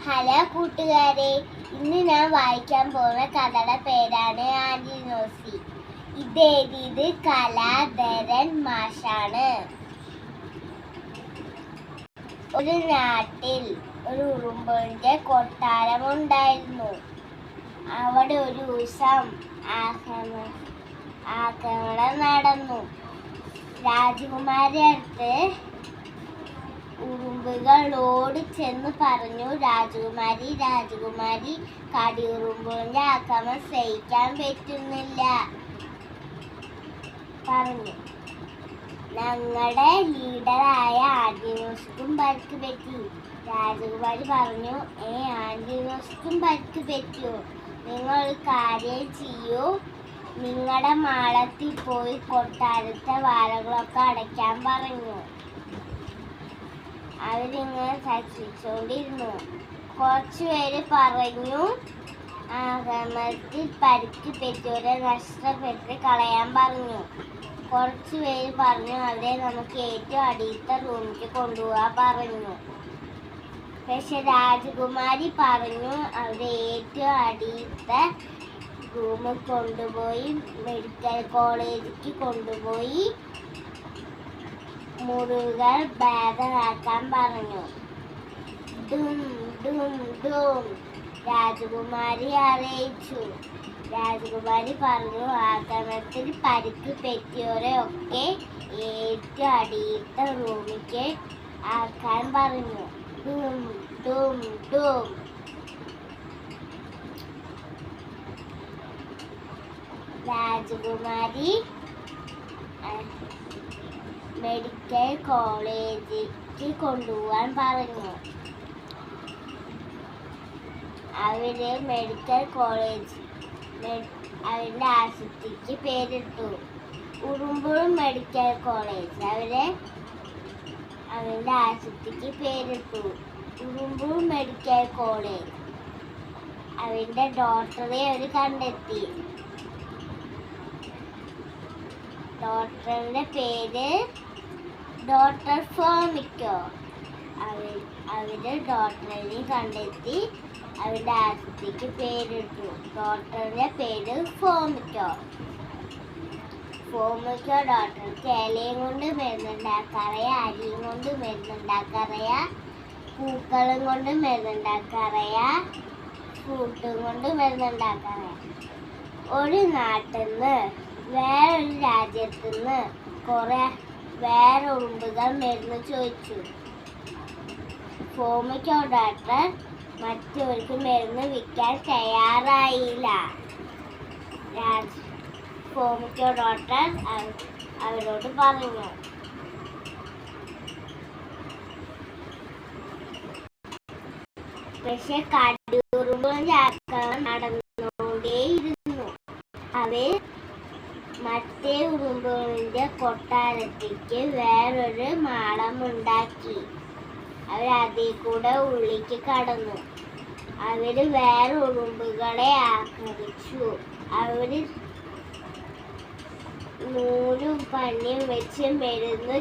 Hello കൂട്ടുകാരെ, ഇന്ന് ഞാൻ വായിക്കാൻ പോകുന്ന കഥയുടെ പേരാണ് ആന്റിനോസി. ഇതെഴുതിയത് കലാധരൻ മാഷാണ്. ഒരു നാട്ടിൽ ഒരു ഉറുമ്പിന്റെ കൊട്ടാരമുണ്ടായിരുന്നു. അവിടെ ഒരു ദിവസം ആക്രമണം നടന്നു. രാജകുമാരി അടുത്ത് ഉറുമ്പുകൾ ഓടി ചെന്ന് പറഞ്ഞു, രാജകുമാരി കടിയുറുമ്പുകളുടെ ആക്രമണം സഹിക്കാൻ പറ്റുന്നില്ല പറഞ്ഞു. ഞങ്ങളുടെ ലീഡറായ ആന്റിനോസിക്കും പരിക്ക് പറ്റി. രാജകുമാരി പറഞ്ഞു, ആന്റിനോസിക്കും പരിക്ക് പറ്റിയോ? നിങ്ങൾ ഒരു കാര്യം ചെയ്യൂ, നിങ്ങളുടെ മാളത്തിൽ പോയി കൊട്ടാരത്തെ വാലകളൊക്കെ അടയ്ക്കാൻ പറഞ്ഞു. അവരിങ്ങനെ ശിക്ഷിച്ചുകൊണ്ടിരുന്നു. കുറച്ചുപേര് പറഞ്ഞു, ആക്രമണത്തിൽ പരിക്ക് പറ്റിയവരെ നഷ്ടപ്പെട്ട് കളയാൻ പറഞ്ഞു. കുറച്ചുപേര് പറഞ്ഞു, അവരെ നമുക്ക് ഏറ്റവും അടിയത്തെ റൂമിലേക്ക് കൊണ്ടുപോകാൻ പറഞ്ഞു. പക്ഷെ രാജകുമാരി പറഞ്ഞു, അവരെ ഏറ്റവും അടിയത്തെ റൂമിൽ കൊണ്ടുപോയി മെഡിക്കൽ കോളേജിലേക്ക് കൊണ്ടുപോയി മുറിവുകൾ ഭേദമാക്കാൻ പറഞ്ഞു. രാജകുമാരി അറിയിച്ചു. രാജകുമാരി പറഞ്ഞു, ആക്രമണത്തിൽ പരിക്ക് പറ്റിയവരെ ഒക്കെ ഏറ്റവും അടിയത്തെ റൂമിലേക്ക് ആക്കാൻ പറഞ്ഞു. രാജകുമാരി മെഡിക്കൽ കോളേജിലേക്ക് കൊണ്ടുപോകാൻ പറഞ്ഞു. അവര് മെഡിക്കൽ കോളേജ് അവരുടെ ആശുപത്രിക്ക് പേരിട്ടു. ഉറുമ്പുകളും മെഡിക്കൽ കോളേജ് അവരുടെ ആശുപത്രിക്ക് പേരിട്ടു. ഉറുമ്പുകളും മെഡിക്കൽ കോളേജ് അവരുടെ ഡോക്ടറെ അവർ കണ്ടെത്തി. ഡോക്ടറിന്റെ പേര് ഡോക്ടർ ഫോമിക്കോ. അവര് ഡോക്ടറിനെ കണ്ടെത്തി അവരുടെ ആശുപത്രിക്ക് പേരിട്ടു. ഡോക്ടറിന്റെ പേര് ഫോമിക്കോ. ഡോക്ടർക്ക് ഇലയും കൊണ്ട് മരുന്നുണ്ടാക്കാറിയ, അരിയും കൊണ്ട് മരുന്നുണ്ടാക്കാറിയ, പൂക്കളും കൊണ്ട് മരുന്നുണ്ടാക്കാറിയ, ഫ്രൂട്ടും കൊണ്ട് മരുന്നുണ്ടാക്കാറിയ. ഒരു നാട്ടിൽ നിന്ന് വേറൊരു രാജ്യത്ത് നിന്ന് വേറെ ഉറുമ്പുകൾ മരുന്ന് ചോദിച്ചു. ഫോമിക്കോ ഡോക്ടർ മറ്റവർക്ക് മരുന്ന് വിൽക്കാൻ തയ്യാറായില്ല. ഫോമിക്കോ ഡോക്ടർ അവരോട് പറഞ്ഞു, പക്ഷെ കടിയുറുമ്പുകളുടെ ആക്രമണം നടന്നുകൊണ്ടേയിരുന്നു. അവർ മറ്റേ ഉറുമ്പുകളുടെ കൊട്ടാരത്തേക്ക് വേറൊരു മാളമുണ്ടാക്കി. അവരതിൽ കൂടെ ഉള്ളിലേക്ക് കടന്നു. അവര് വേറെ ഉറുമ്പുകളെ ആക്രമിച്ചു. അവര് നൂലും പഞ്ഞിയും വെച്ച് മരുന്ന്